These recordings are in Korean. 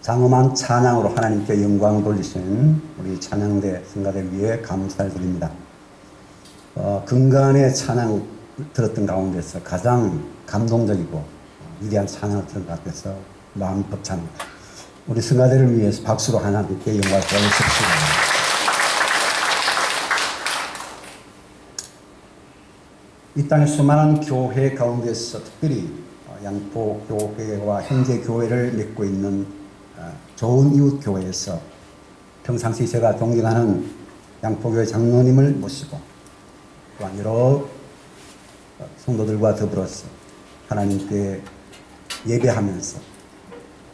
장엄한 찬양으로 하나님께 영광 돌리신 우리 찬양대 성가대 위에 감사를 드립니다. 근간의 찬양 들었던 가운데서 가장 감동적이고 위대한 찬양을 들은 것 같아서 마음이 벅찹니다. 우리 성가대를 위해서 박수로 하나님께 영광을 돌리십시오. 이 땅의 수많은 교회 가운데서 특별히 양포교회와 현재 교회를 맺고 있는 좋은 이웃 교회에서 평상시 제가 존경하는 양포교회 장로님을 모시고 또한 여러 성도들과 더불어서 하나님께 예배하면서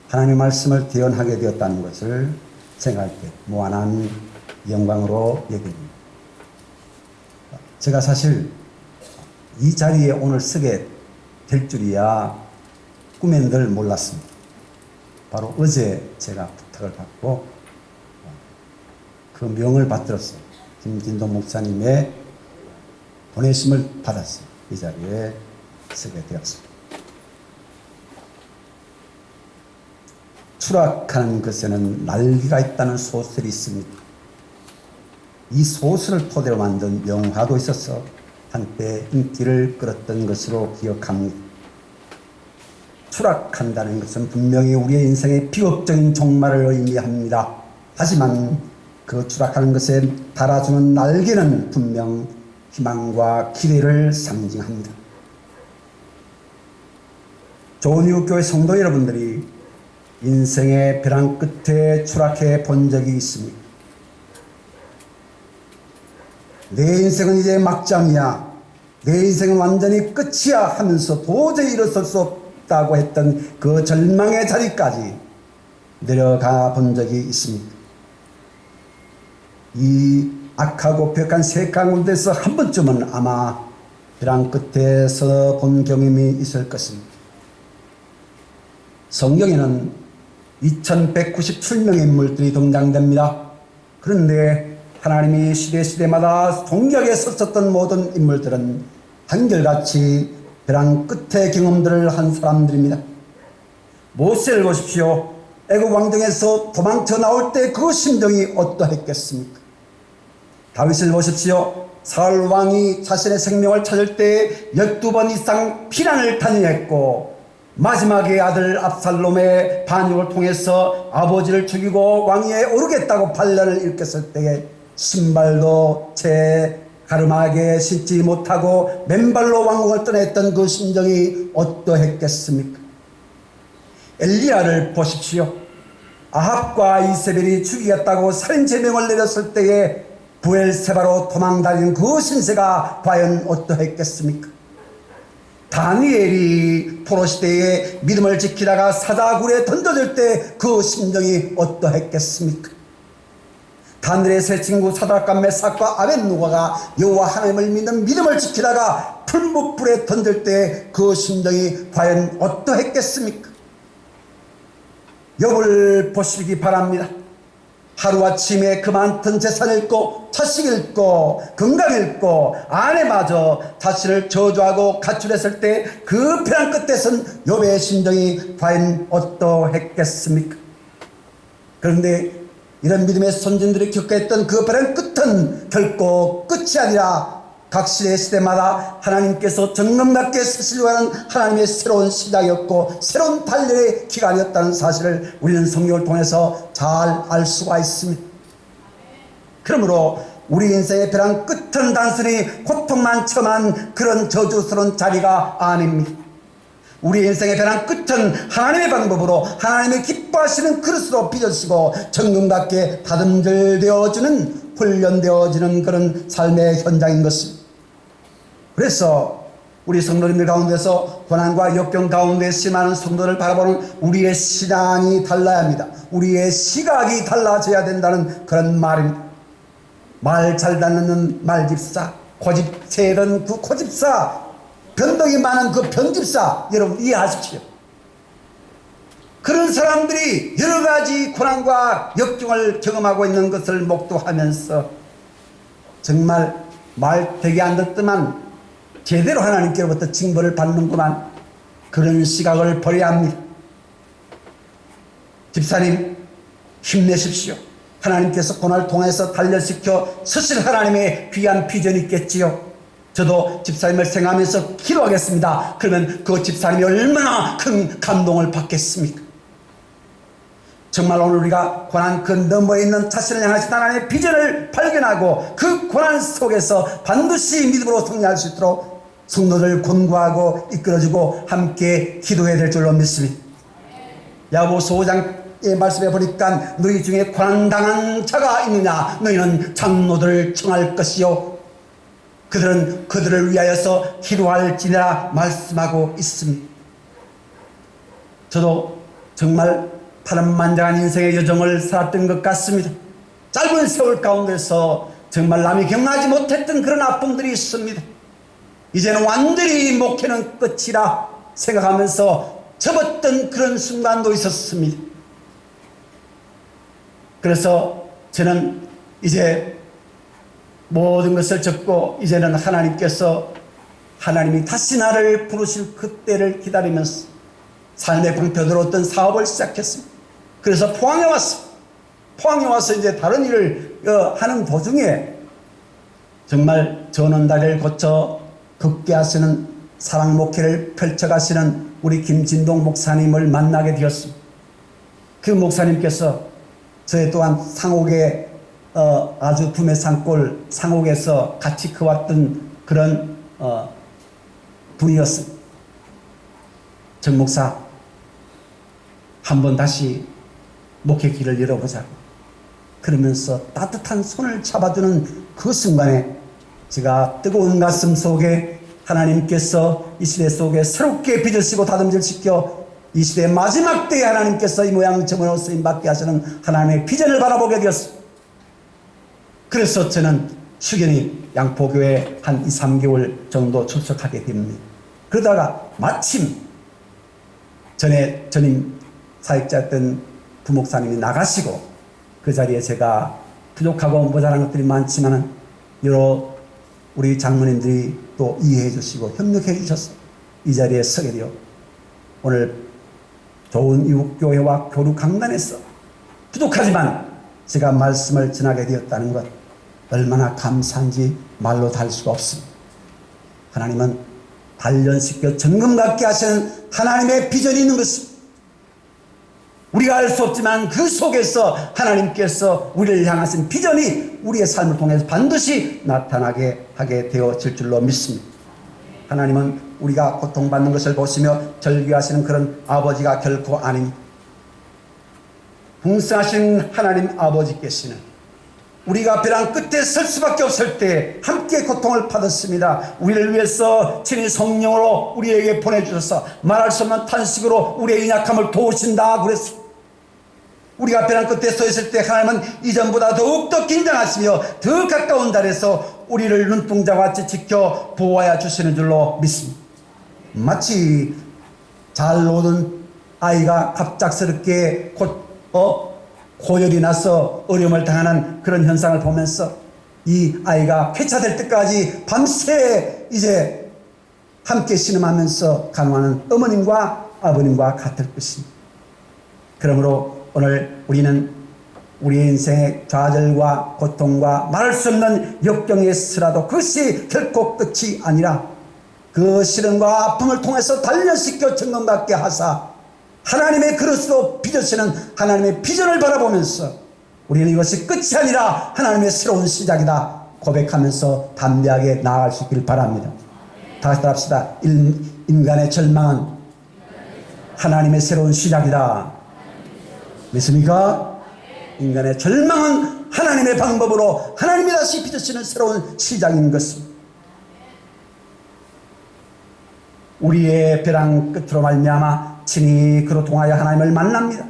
하나님의 말씀을 대언하게 되었다는 것을 생각할 때 무한한 영광으로 여깁니다. 제가 사실 이 자리에 오늘 서게 될 줄이야 꿈엔들 몰랐습니다. 바로 어제 제가 부탁을 받고 그 명을 받들었어요. 김진동 목사님의 보내심을 받았어요. 이 자리에 서게 되었습니다. 추락하는 것에는 날개가 있다는 소설이 있습니다. 이 소설을 토대로 만든 영화도 있어서 한때 인기를 끌었던 것으로 기억합니다. 추락한다는 것은 분명히 우리의 인생의 비극적인 종말을 의미합니다. 하지만 그 추락하는 것에 달아주는 날개는 분명 희망과 기대를 상징합니다. 좋은 이웃교회 성도 여러분들이 인생의 벼랑 끝에 추락해 본 적이 있습니다. 내 인생은 이제 막장이야, 내 인생은 완전히 끝이야 하면서 도저히 일어설 수 없다고 했던 그 절망의 자리까지 내려가 본 적이 있습니다. 이 악하고 벽한 세 가운데서 한 번쯤은 아마 벼랑 끝에서 본 경험이 있을 것입니다. 성경에는 2197명의 인물들이 등장됩니다. 그런데 하나님이 시대마다 동격에 섰었던 모든 인물들은 한결같이 벼랑 끝의 경험들을 한 사람들입니다. 모세를 보십시오. 애굽 왕정에서 도망쳐 나올 때 그 심정이 어떠했겠습니까? 다윗을 보십시오. 사울 왕이 자신의 생명을 찾을 때 12번 이상 피난을 다녀했고 마지막에 아들 압살롬의 반역을 통해서 아버지를 죽이고 왕위에 오르겠다고 반란을 일으켰을 때에 신발도 채 가름하게 신지 못하고 맨발로 왕궁을 떠났던 그 심정이 어떠했겠습니까? 엘리야를 보십시오. 아합과 이세벨이 죽이겠다고 살인 제명을 내렸을 때에 부엘세바로 도망다니는 그 신세가 과연 어떠했겠습니까? 다니엘이 포로시대에 믿음을 지키다가 사자굴에 던져질 때 그 심정이 어떠했겠습니까? 다니엘의 세 친구 사드락과 메삭과 아벳느고가 여호와 하나님을 믿는 믿음을 지키다가 풀무불에 던질 때 그 심정이 과연 어떠했겠습니까? 욥을 보시기 바랍니다. 하루아침에 그 많던 재산 잃고 자식 잃고 건강 잃고 아내마저 자신을 저주하고 가출했을 때 그 벼랑 끝에선 욥의 심정이 과연 어떠했겠습니까? 그런데 이런 믿음의 선진들이 겪어했던 그 벼랑 끝은 결코 끝이 아니라 각 시대마다 하나님께서 정금답게 쓰시려고 하는 하나님의 새로운 시작이었고 새로운 단련의 기간이었다는 사실을 우리는 성경을 통해서 잘 알 수가 있습니다. 그러므로 우리 인생의 벼랑 끝은 단순히 고통만 처만 그런 저주스러운 자리가 아닙니다. 우리 인생의 벼랑 끝은 하나님의 방법으로 하나님의 기뻐하시는 그릇으로 빚어지고 정금답게 다듬질되어지는 훈련되어지는 그런 삶의 현장인 것입니다. 그래서 우리 성도님들 가운데서 고난과 역경 가운데 심하는 성도를 바라보는 우리의 신앙이 달라야 합니다. 우리의 시각이 달라져야 된다는 그런 말입니다. 말 잘 듣는 말집사, 고집세던 그 고집사, 변덕이 많은 그 변집사, 여러분 이해하십시오. 그런 사람들이 여러 가지 고난과 역경을 경험하고 있는 것을 목도하면서 정말 말 되게 안 듣더만 제대로 하나님께로부터 징벌을 받는구만, 그런 시각을 버려야 합니다. 집사님 힘내십시오. 하나님께서 고난을 통해서 단련시켜 쓰실 하나님의 귀한 비전이 있겠지요. 저도 집사님을 생각하면서 기도하겠습니다. 그러면 그 집사님이 얼마나 큰 감동을 받겠습니까? 정말 오늘 우리가 고난 그 너머에 있는 자신을 향하신 하나님의 비전을 발견하고 그 고난 속에서 반드시 믿음으로 승리할 수 있도록 성도들 권고하고 이끌어주고 함께 기도해야 될 줄로 믿습니다. 야고보서 5장의 말씀에 보니까 너희 중에 고난당한 자가 있느냐 너희는 장로들을 청할 것이요 그들은 그들을 위하여서 기도할지니라 말씀하고 있습니다. 저도 정말 파란만장한 인생의 여정을 살았던 것 같습니다. 짧은 세월 가운데서 정말 남이 경험하지 못했던 그런 아픔들이 있습니다. 이제는 완전히 목회는 끝이라 생각하면서 접었던 그런 순간도 있었습니다. 그래서 저는 이제 모든 것을 접고 이제는 하나님이 다시 나를 부르실 그때를 기다리면서 삶의 방편으로 어떤 사업을 시작했습니다. 그래서 포항에 왔습니다. 포항에 와서 이제 다른 일을 하는 도중에 정말 전원다리를 거쳐 극계하시는 사랑 목회를 펼쳐가시는 우리 김진동 목사님을 만나게 되었습니다. 그 목사님께서 저희 또한 상옥에 아주 품에 산골 상옥에서 같이 커왔던 그런 분이었습니다. 정 목사 한번 다시 목회 길을 열어보자 그러면서 따뜻한 손을 잡아주는 그 순간에 제가 뜨거운 가슴 속에 하나님께서 이 시대 속에 새롭게 빚으시고 다듬질시켜 이 시대의 마지막 때에 하나님께서 이 모양 저모로 쓰임받게 하시는 하나님의 비전을 바라보게 되었습니다. 그래서 저는 숙연히 양포교회 한 2, 3개월 정도 출석하게 됩니다. 그러다가 마침 전에 전임 사역자였던 부목사님이 나가시고 그 자리에 제가 부족하고 모자란 것들이 많지만 여러 우리 장로님들이 또 이해해 주시고 협력해 주셔서 이 자리에 서게 되어 오늘 좋은 이웃교회와 교류 강단에서 부족하지만 제가 말씀을 전하게 되었다는 것 얼마나 감사한지 말로 달 수가 없습니다. 하나님은 단련시켜 점검 갖게 하시는 하나님의 비전이 있는 것입니다. 우리가 알 수 없지만 그 속에서 하나님께서 우리를 향하신 비전이 우리의 삶을 통해서 반드시 나타나게 하게 되어질 줄로 믿습니다. 하나님은 우리가 고통받는 것을 보시며 절규하시는 그런 아버지가 결코 아닙니다. 풍성하신 하나님 아버지께서는 우리가 벼랑 끝에 설 수밖에 없을 때 함께 고통을 받았습니다. 우리를 위해서 친히 성령으로 우리에게 보내주셔서 말할 수 없는 탄식으로 우리의 연약함을 도우신다 그랬습니다. 우리가 벼랑 끝에 서 있을 때 하나님은 이전보다 더욱더 긴장하시며 더 가까운 달에서 우리를 눈동자와 같이 지켜 보호하여 주시는 줄로 믿습니다. 마치 잘 노는 아이가 갑작스럽게 고열이 나서 어려움을 당하는 그런 현상을 보면서 이 아이가 쾌차될 때까지 밤새 이제 함께 신음하면서 간호하는 어머님과 아버님과 같을 것입니다. 그러므로 오늘 우리는 우리 인생의 좌절과 고통과 말할 수 없는 역경에 있으라도 그것이 결코 끝이 아니라 그 시련과 아픔을 통해서 단련시켜 점검받게 하사 하나님의 그릇으로 빚으시는 하나님의 비전을 바라보면서 우리는 이것이 끝이 아니라 하나님의 새로운 시작이다 고백하면서 담대하게 나아갈 수 있기를 바랍니다. 다시 따라합시다. 인간의 절망은 하나님의 새로운 시작이다. 믿습니까? 인간의 절망은 하나님의 방법으로 하나님이 다시 빚으시는 새로운 시작인 것입니다. 우리의 벼랑 끝으로 말미암아 친히 그로 통하여 하나님을 만납니다.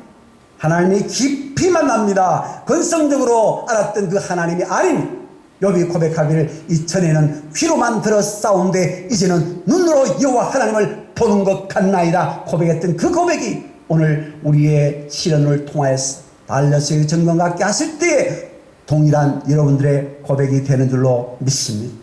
하나님이 깊이 만납니다. 건성적으로 알았던 그 하나님이 아닌 욥이 고백하기를 이전에는 귀로만 들어 싸운데 이제는 눈으로 여호와 하나님을 보는 것 같나이다 고백했던 그 고백이 오늘 우리의 시련을 통하여서 달려서 점검 갖게 하실 때에 동일한 여러분들의 고백이 되는 줄로 믿습니다.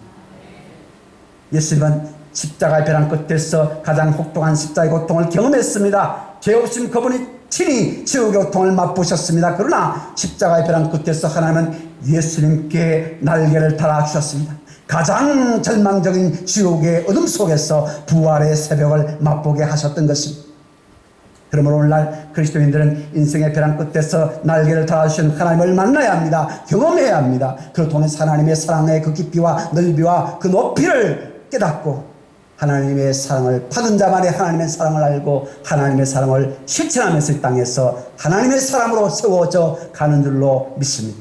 예수님은 십자가의 벼랑 끝에서 가장 혹독한 십자가의 고통을 경험했습니다. 죄 없인 그분이 친히 지옥의 고통을 맛보셨습니다. 그러나 십자가의 벼랑 끝에서 하나님은 예수님께 날개를 달아주셨습니다. 가장 절망적인 지옥의 어둠 속에서 부활의 새벽을 맛보게 하셨던 것입니다. 그러므로 오늘날 그리스도인들은 인생의 벼랑 끝에서 날개를 달아주신 하나님을 만나야 합니다. 경험해야 합니다. 그를 통해서 하나님의 사랑의 그 깊이와 넓이와 그 높이를 깨닫고 하나님의 사랑을 받은 자만이 하나님의 사랑을 알고 하나님의 사랑을 실천하면서 이 땅에서 하나님의 사람으로 세워져 가는 줄로 믿습니다.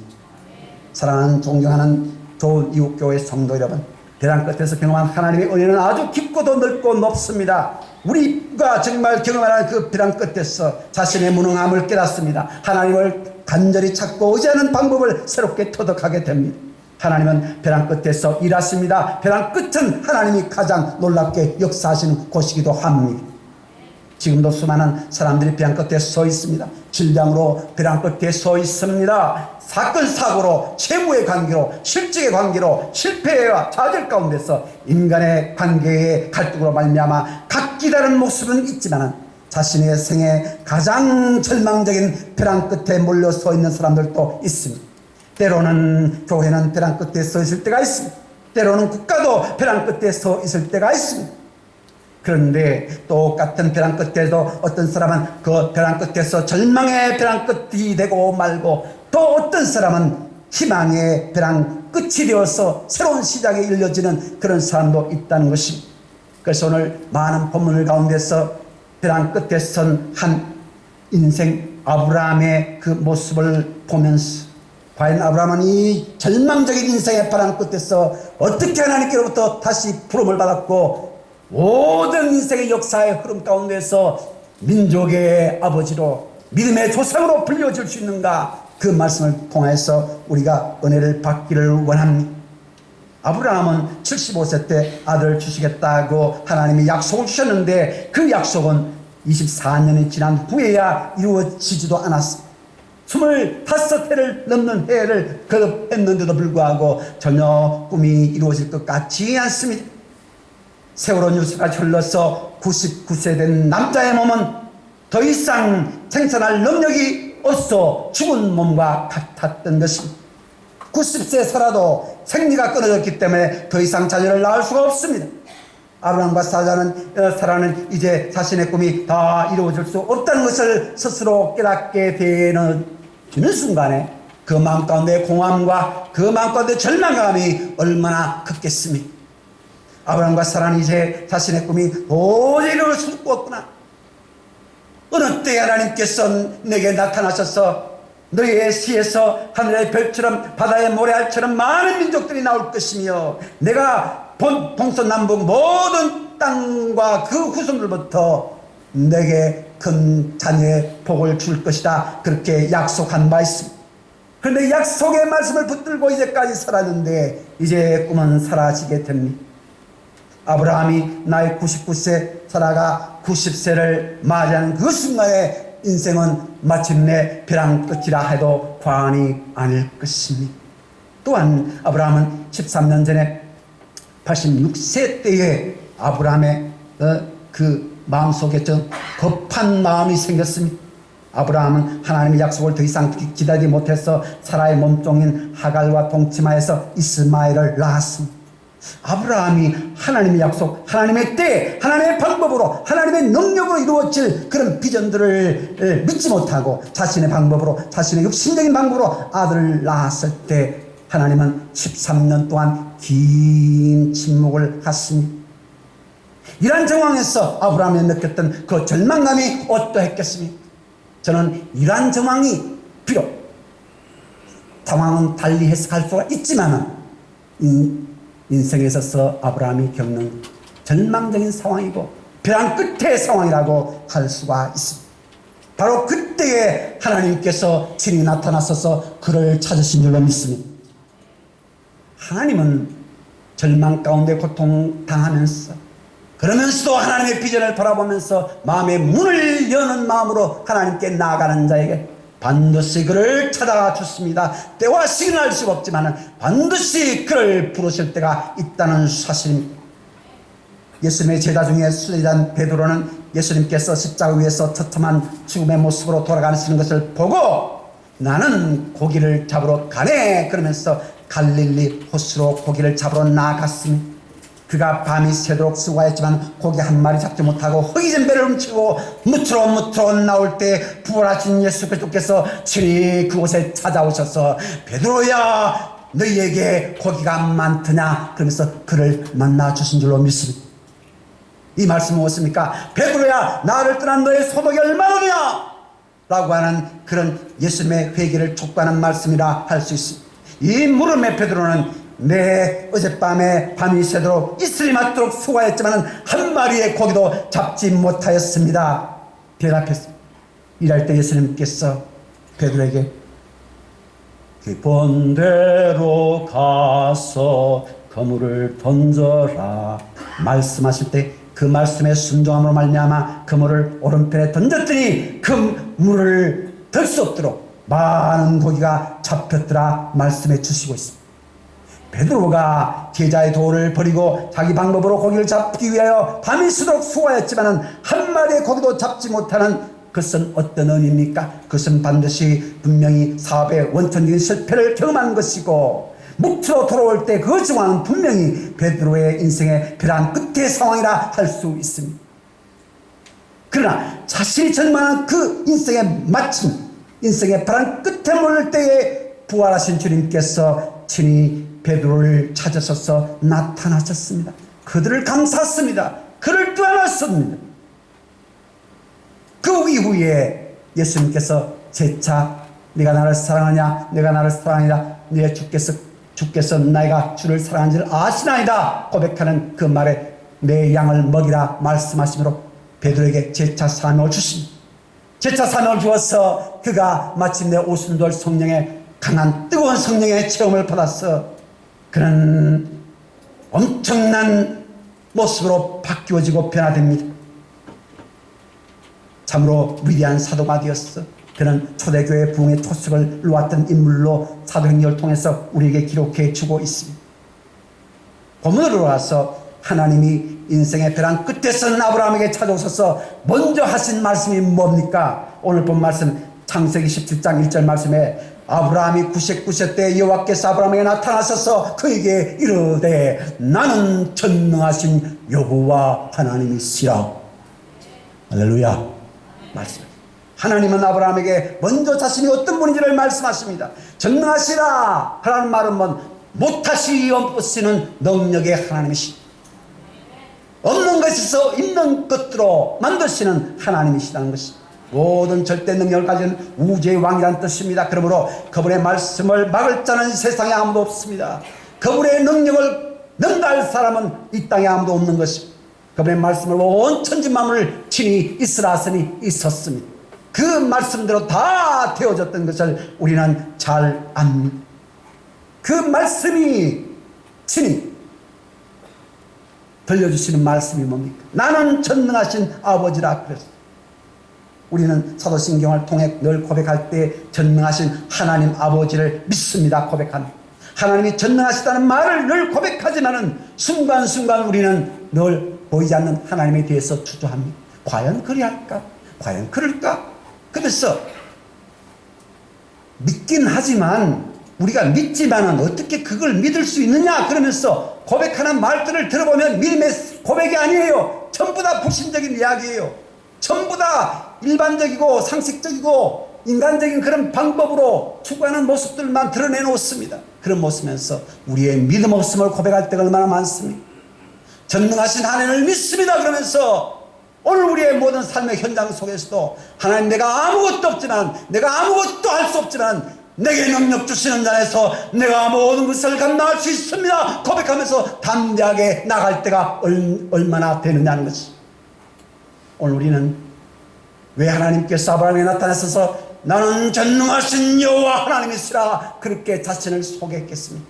사랑하는 존경하는 좋은 이웃교회 성도 여러분, 벼랑 끝에서 경험한 하나님의 은혜는 아주 깊고도 넓고 높습니다. 우리가 정말 경험하는 그 벼랑 끝에서 자신의 무능함을 깨닫습니다. 하나님을 간절히 찾고 의지하는 방법을 새롭게 터득하게 됩니다. 하나님은 벼랑 끝에서 일하십니다. 벼랑 끝은 하나님이 가장 놀랍게 역사하시는 곳이기도 합니다. 지금도 수많은 사람들이 벼랑 끝에 서 있습니다. 질병으로 벼랑 끝에 서 있습니다. 사건 사고로, 채무의 관계로, 실직의 관계로, 실패와 좌절 가운데서 인간의 관계의 갈등으로 말미암아 각기 다른 모습은 있지만 자신의 생애 가장 절망적인 벼랑 끝에 몰려 서 있는 사람들도 있습니다. 때로는 교회는 벼랑 끝에 서 있을 때가 있습니다. 때로는 국가도 벼랑 끝에 서 있을 때가 있습니다. 그런데 똑같은 벼랑 끝에도 어떤 사람은 그 벼랑 끝에서 절망의 벼랑 끝이 되고 말고, 또 어떤 사람은 희망의 벼랑 끝이 되어서 새로운 시작이 일려지는 그런 사람도 있다는 것입니다. 그래서 오늘 많은 본문을 가운데서 벼랑 끝에 선 한 인생 아브라함의 그 모습을 보면서 과연 아브라함은 이 절망적인 인생의 벼랑 끝에서 어떻게 하나님께로부터 다시 부름을 받았고 모든 인생의 역사의 흐름 가운데서 민족의 아버지로 믿음의 조상으로 불려질 수 있는가, 그 말씀을 통해서 우리가 은혜를 받기를 원합니다. 아브라함은 75세 때 아들을 주시겠다고 하나님이 약속을 주셨는데 그 약속은 24년이 지난 후에야 이루어지지도 않았습니다. 25해를 넘는 해를 거듭했는데도 불구하고 전혀 꿈이 이루어질 것 같지 않습니다. 세월호 뉴스가 흘러서 99세 된 남자의 몸은 더 이상 생산할 능력이 없어 죽은 몸과 같았던 것입니다. 90세 살아도 생리가 끊어졌기 때문에 더 이상 자녀를 낳을 수가 없습니다. 아브라함과 사라는 이제 자신의 꿈이 다 이루어질 수 없다는 것을 스스로 깨닫게 되는 순간에 그 마음 가운데 공허함과 그 마음 가운데 절망감이 얼마나 컸겠습니까? 아브라함과 사라는 이제 자신의 꿈이 도저히 이룰 수 없구나. 어느 때 하나님께서 내게 나타나셔서 너희의 시에서 하늘의 별처럼 바다의 모래알처럼 많은 민족들이 나올 것이며 내가 동서남북 모든 땅과 그 후손들부터 내게 큰 자녀의 복을 줄 것이다. 그렇게 약속한 바 있습니다. 그런데 약속의 말씀을 붙들고 이제까지 살았는데 이제 꿈은 사라지게 됩니다. 아브라함이 나이 99세, 사라가 90세를 맞이하는 그 순간에 인생은 마침내 벼랑 끝이라 해도 과언이 아닐 것입니다. 또한 아브라함은 13년 전에 86세 때에 아브라함의 그 마음속에 좀 급한 마음이 생겼습니다. 아브라함은 하나님의 약속을 더 이상 기다리지 못해서 사라의 몸종인 하갈과 동침하여서 이스마엘을 낳았습니다. 아브라함이 하나님의 약속, 하나님의 때, 하나님의 방법으로, 하나님의 능력으로 이루어질 그런 비전들을 믿지 못하고 자신의 방법으로, 자신의 육신적인 방법으로 아들을 낳았을 때 하나님은 13년 동안 긴 침묵을 하십니다. 이러한 정황에서 아브라함이 느꼈던 그 절망감이 어떠했겠습니까? 저는 이러한 정황이 비록 상황은 달리 해석할 수가 있지만 인생에 있어서 아브라함이 겪는 절망적인 상황이고 벼랑 끝의 상황이라고 할 수가 있습니다. 바로 그때에 하나님께서 친히 나타나셔서 그를 찾으신 줄로 믿습니다. 하나님은 절망 가운데 고통당하면서 그러면서도 하나님의 비전을 바라보면서 마음의 문을 여는 마음으로 하나님께 나아가는 자에게 반드시 그를 찾아가 주십니다. 때와 시기는 알 수가 없지만 반드시 그를 부르실 때가 있다는 사실입니다. 예수님의 제자 중에 수제자인 베드로는 예수님께서 십자가 위에서 처참한 죽음의 모습으로 돌아가시는 것을 보고 나는 고기를 잡으러 가네 그러면서 갈릴리 호수로 고기를 잡으러 나아갔습니다. 그가 밤이 새도록 수고했지만 고기 한 마리 잡지 못하고 허기진 배를 훔치고 무트로 나올 때 부활하신 예수 그리스도께서 친히 그곳에 찾아오셔서 베드로야 너희에게 고기가 많더냐 그러면서 그를 만나 주신 줄로 믿습니다. 이 말씀은 무엇입니까? 베드로야 나를 떠난 너의 소득이 얼마느냐 라고 하는 그런 예수님의 회개를 촉구하는 말씀이라 할 수 있습니다. 이 물음에 베드로는 내 어젯밤에 밤이 새도록 이슬이 맞도록 수고하였지만 한 마리의 고기도 잡지 못하였습니다 대답했습니다. 이럴 때 예수님께서 베드로에게 깊은 데로 가서 그물을 던져라 말씀하실 때 그 말씀에 순종함으로 말미암아 그물을 오른편에 던졌더니 그 물을 들 수 없도록 많은 고기가 잡혔더라 말씀해 주시고 있습니다. 베드로가 제자의 도를 버리고 자기 방법으로 고기를 잡기 위하여 밤이 새도록 수고하였지만 한 마리의 고기도 잡지 못하는 그것은 어떤 의미입니까? 그것은 반드시 분명히 사업의 원천적인 실패를 경험한 것이고 목표로 돌아올 때 그 정황은 분명히 베드로의 인생의 벼랑 끝의 상황이라 할 수 있습니다. 그러나 자신이 전망한 그 인생의 마침 인생의 벼랑 끝에 몰릴 때에 부활하신 주님께서 친히 베드로를 찾으셔서 나타나셨습니다. 그들을 감쌌습니다. 그를 떠안았습니다. 그 이후에 예수님께서 재차 네가 나를 사랑하냐 내가 나를 사랑하냐 네 주께서 내가 주를 사랑하는 줄 아시나이다 고백하는 그 말에 내 양을 먹이라 말씀하시므로 베드로에게 재차 사명을 주십니다. 재차 사명을 주어서 그가 마침내 오순돌 성령의 강한 뜨거운 성령의 체험을 받아서 그는 엄청난 모습으로 바뀌어지고 변화됩니다. 참으로 위대한 사도가 되었어. 그는 초대교회 부흥의 초석을 놓았던 인물로 사도행전을 통해서 우리에게 기록해 주고 있습니다. 본문으로 와서 하나님이 인생의 벼랑 끝에서 아브라함에게 찾아오셔서 먼저 하신 말씀이 뭡니까? 오늘 본 말씀 창세기 17장 1절 말씀에 아브라함이 99세 때 여호와께서 아브라함에게 나타나셔서 그에게 이르되 나는 전능하신 여호와 하나님이시라. 할렐루야. 말씀. 하나님은 아브라함에게 먼저 자신이 어떤 분인지를 말씀하십니다. 전능하시라 하라는 말은 못하시는 능력의 하나님이시 없는 것에서 있는 것으로 만드시는 하나님이시라는 것이 모든 절대 능력을 가진 우주의 왕이라는 뜻입니다. 그러므로 그분의 말씀을 막을 자는 세상에 아무도 없습니다. 그분의 능력을 능가할 사람은 이 땅에 아무도 없는 것입니다. 그분의 말씀을 온 천지 만물을 친히 있으라 하시니 있었습니다. 그 말씀대로 다 되어졌던 것을 우리는 잘 압니다. 그 말씀이 친히 들려주시는 말씀이 뭡니까? 나는 전능하신 아버지라 그랬어요. 우리는 사도신경을 통해 늘 고백할 때 전능하신 하나님 아버지를 믿습니다. 고백합니다. 하나님이 전능하시다는 말을 늘 고백하지만은 순간순간 우리는 늘 보이지 않는 하나님에 대해서 주저합니다. 과연 그리할까? 과연 그럴까? 그래서 믿긴 하지만 우리가 믿지만은 어떻게 그걸 믿을 수 있느냐 그러면서 고백하는 말들을 들어보면 믿음의 고백이 아니에요. 전부 다 불신적인 이야기예요. 전부 다 일반적이고 상식적이고 인간적인 그런 방법으로 추구하는 모습들만 드러내놓습니다. 그런 모습에서 우리의 믿음 없음을 고백할 때가 얼마나 많습니까? 전능하신 하나님을 믿습니다 그러면서 오늘 우리의 모든 삶의 현장 속에서도 하나님 내가 아무것도 없지만 내가 아무것도 할 수 없지만 내게 능력 주시는 자에서 내가 모든 것을 감당할 수 있습니다 고백하면서 담대하게 나갈 때가 얼마나 되느냐는 것이 오늘 우리는 왜 하나님께서 아브라함에게 나타나셔서 나는 전능하신 여호와 하나님이시라 그렇게 자신을 소개했겠습니까?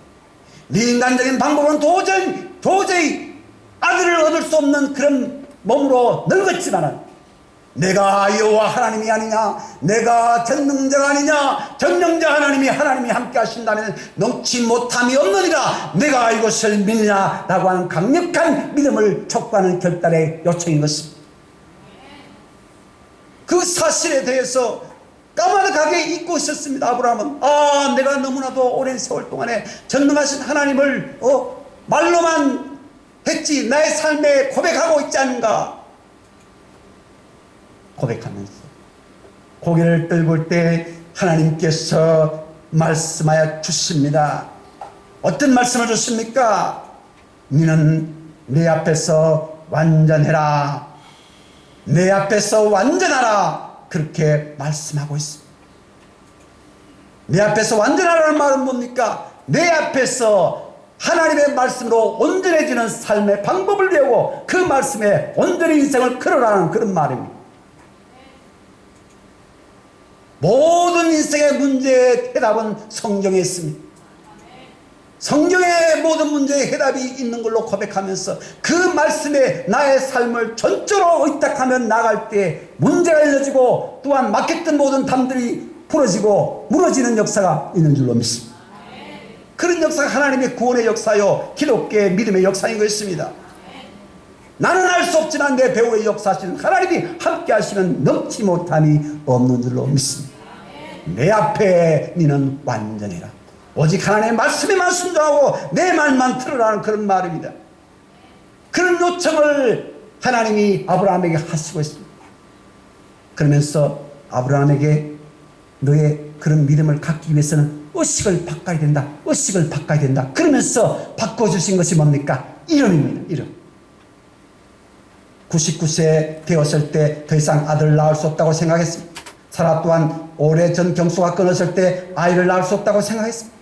네 인간적인 방법은 도저히 아들을 얻을 수 없는 그런 몸으로 늙었지만은 내가 여호와 하나님이 아니냐, 내가 전능자가 아니냐, 전능자 하나님이 함께 하신다면 넘치 못함이 없느니라, 내가 이것을 믿느냐 라고 하는 강력한 믿음을 촉구하는 결단의 요청인 것입니다. 그 사실에 대해서 까마득하게 잊고 있었습니다. 아브라함은 내가 너무나도 오랜 세월 동안에 전능하신 하나님을 말로만 했지 나의 삶에 고백하고 있지 않은가. 고백하면서 고개를 들고 올 때 하나님께서 말씀하여 주십니다. 어떤 말씀을 주십니까? 너는 내 앞에서 완전해라, 내 앞에서 완전하라, 그렇게 말씀하고 있습니다. 내 앞에서 완전하라는 말은 뭡니까? 내 앞에서 하나님의 말씀으로 온전해지는 삶의 방법을 배우고 그 말씀에 온전히 인생을 걸어라는 그런 말입니다. 모든 인생의 문제의 해답은 성경에 있습니다. 성경의 모든 문제의 해답이 있는 걸로 고백하면서 그 말씀에 나의 삶을 전적으로 의탁하며 나갈 때 문제가 알려지고 또한 막혔던 모든 담들이 풀어지고 무너지는 역사가 있는 줄로 믿습니다. 그런 역사가 하나님의 구원의 역사요, 기독교의 믿음의 역사인 것입니다. 나는 알 수 없지만 내 배후의 역사하시는 하나님이 함께 하시면 넘지 못함이 없는 줄로 믿습니다. 내 앞에 너는 완전해라, 오직 하나님의 말씀에만 순종하고 내 말만 들으라는 그런 말입니다. 그런 요청을 하나님이 아브라함에게 하시고 있습니다. 그러면서 아브라함에게 너의 그런 믿음을 갖기 위해서는 의식을 바꿔야 된다, 의식을 바꿔야 된다. 그러면서 바꿔주신 것이 뭡니까? 이름입니다. 이름. 99세 되었을 때 더 이상 아들을 낳을 수 없다고 생각했습니다. 사라 또한 오래전 경수가 끊었을 때 아이를 낳을 수 없다고 생각했습니다.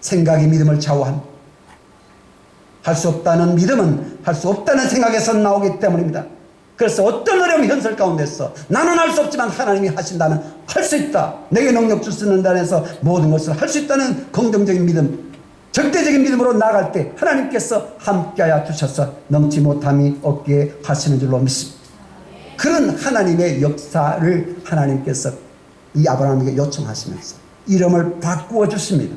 생각이 믿음을 좌우합니다. 할 수 없다는 믿음은 할 수 없다는 생각에서 나오기 때문입니다. 그래서 어떤 어려움 현실 가운데서 나는 할 수 없지만 하나님이 하신다는 할 수 있다, 내게 능력 주시는 데서 모든 것을 할 수 있다는 긍정적인 믿음, 절대적인 믿음으로 나아갈 때 하나님께서 함께하여 주셔서 넘지 못함이 없게 하시는 줄로 믿습니다. 그런 하나님의 역사를 하나님께서 이 아브라함에게 요청하시면서 이름을 바꾸어 주십니다.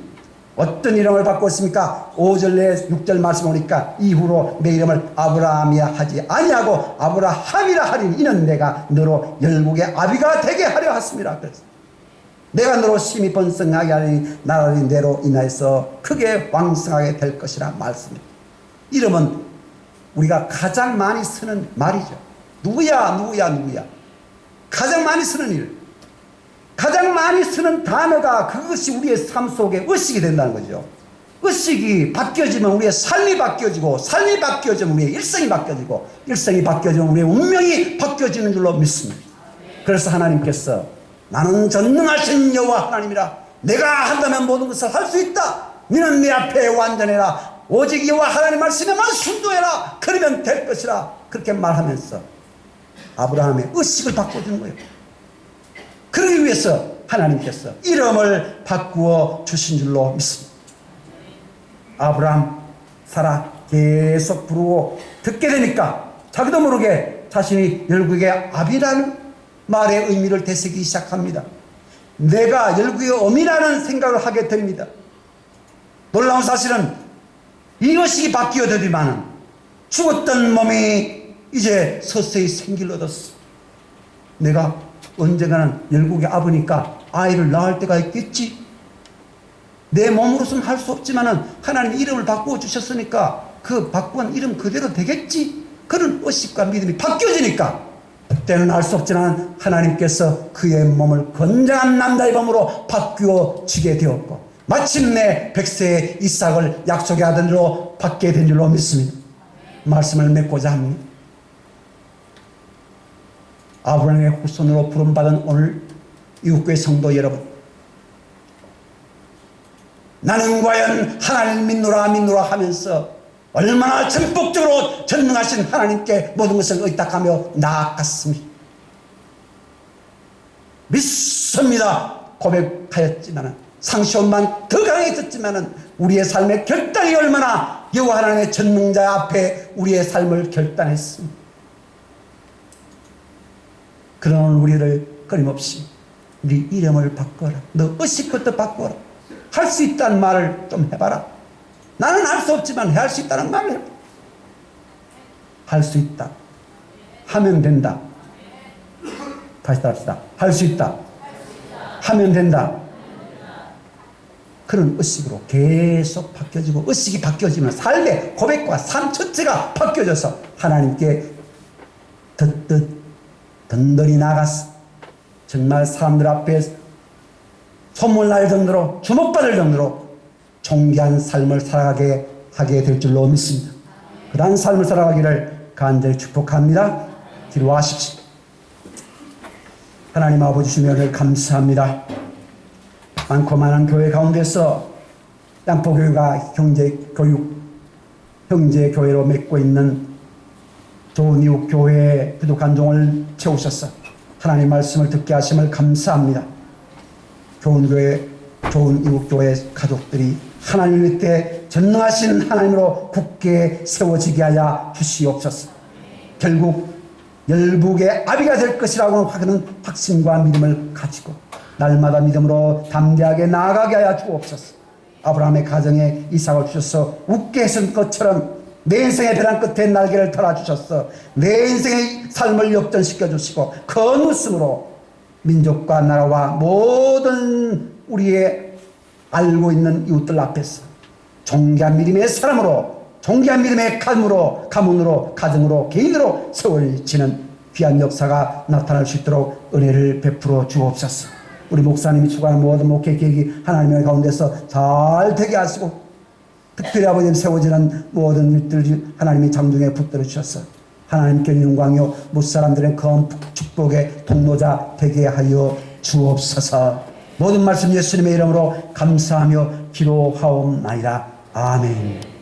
어떤 이름을 바꿨습니까? 5절 내 6절 말씀 보니까 이후로 내 이름을 아브라함이라 하지 아니하고 아브라함이라 하리니 이는 내가 너로 열국의 아비가 되게 하려 하십니다. 그래서 내가 너로 심히 번성하게 하리니 나라의 내로 인하여서 크게 왕성하게 될 것이라 말씀입니다. 이름은 우리가 가장 많이 쓰는 말이죠. 누구야 가장 많이 쓰는 일, 가장 많이 쓰는 단어가 그것이 우리의 삶 속에 의식이 된다는 거죠. 의식이 바뀌어지면 우리의 삶이 바뀌어지고, 삶이 바뀌어지면 우리의 일생이 바뀌어지고, 일생이 바뀌어지면 우리의 운명이 바뀌어지는 줄로 믿습니다. 그래서 하나님께서 나는 전능하신 여호와 하나님이라, 내가 한다면 모든 것을 할 수 있다, 너는 내 앞에 완전해라, 오직 여호와 하나님 말씀에만 순종해라, 그러면 될 것이라, 그렇게 말하면서 아브라함의 의식을 바꿔주는 거예요. 그러기 위해서 하나님께서 이름을 바꾸어 주신 줄로 믿습니다. 아브라함, 사라 계속 부르고 듣게 되니까 자기도 모르게 자신이 열국의 아비라는 말의 의미를 되새기기 시작합니다. 내가 열국의 어미라는 생각을 하게 됩니다. 놀라운 사실은 이 의식이 바뀌어들지만은 죽었던 몸이 이제 서서히 생기를 얻었어. 내가 언젠가는 열국의 아버니까 아이를 낳을 때가 있겠지. 내 몸으로서는 할 수 없지만은 하나님이 이름을 바꾸어 주셨으니까 그 바꾼 이름 그대로 되겠지. 그런 의식과 믿음이 바뀌어지니까 그때는 알 수 없지만 하나님께서 그의 몸을 건장한 남자의 몸으로 바꾸어 주게 되었고, 마침내 100세의 이삭을 약속의 아들로 받게 된 줄로 믿습니다. 말씀을 맺고자 합니다. 아브라함의 후손으로 부름받은 오늘 이웃교회 성도 여러분, 나는 과연 하나님 믿노라 하면서 얼마나 전폭적으로 전능하신 하나님께 모든 것을 의탁하며 나아갔습니다. 믿습니다 고백하였지만 상시온만 더 강해졌지만 우리의 삶의 결단이 얼마나 여호와 하나님의 전능자 앞에 우리의 삶을 결단했습니다. 그런 우리를 끊임없이 네 이름을 바꿔라. 너 의식부터 바꿔라. 할 수 있다는 말을 좀 해봐라. 나는 할 수 없지만 할 수 있다는 말을 해봐. 할 수 있다. 하면 된다. 다시 합시다. 할 수 있다. 하면 된다. 그런 의식으로 계속 바뀌어지고, 의식이 바뀌어지면 삶의 고백과 삶 전체가 바뀌어져서 하나님께 든든히 나가서 정말 사람들 앞에 소문날 정도로, 주목받을 정도로 존귀한 삶을 살아가게 하게 될 줄로 믿습니다. 그러한 삶을 살아가기를 간절히 축복합니다. 기도하십시오. 하나님 아버지 주님을 감사합니다. 많고 많은 교회 가운데서 양포교회가 형제교회로 맺고 있는 좋은 이웃 교회의 부족한 종을 채우셔서 하나님 말씀을 듣게 하심을 감사합니다. 좋은 교회, 좋은 이웃 교회 가족들이 하나님 밑에 전능하신 하나님으로 굳게 세워지게 하여 주시옵소서. 결국 열국의 아비가 될 것이라고 하는 확신과 믿음을 가지고 날마다 믿음으로 담대하게 나아가게 하여 주옵소서. 아브라함의 가정에 이삭을 주셔서 웃게 했던 것처럼 내 인생의 벼랑 끝에 날개를 달아주셔서 내 인생의 삶을 역전시켜 주시고 그 웃음으로 민족과 나라와 모든 우리의 알고 있는 이웃들 앞에서 존귀한 믿음의 사람으로, 존귀한 믿음의 가문으로, 가정으로, 개인으로 세워지는 귀한 역사가 나타날 수 있도록 은혜를 베풀어 주옵소서. 우리 목사님이 추구하는 모든 목회 계획이 하나님의 가운데서 잘 되게 하시고, 특별히 아버님 세워지는 모든 일들 하나님이 장중에 붙들어 주셔서 하나님께 영광이요 무사람들의 큰 축복의 통로자 되게 하여 주옵소서. 모든 말씀 예수님의 이름으로 감사하며 기도하옵나이다. 아멘.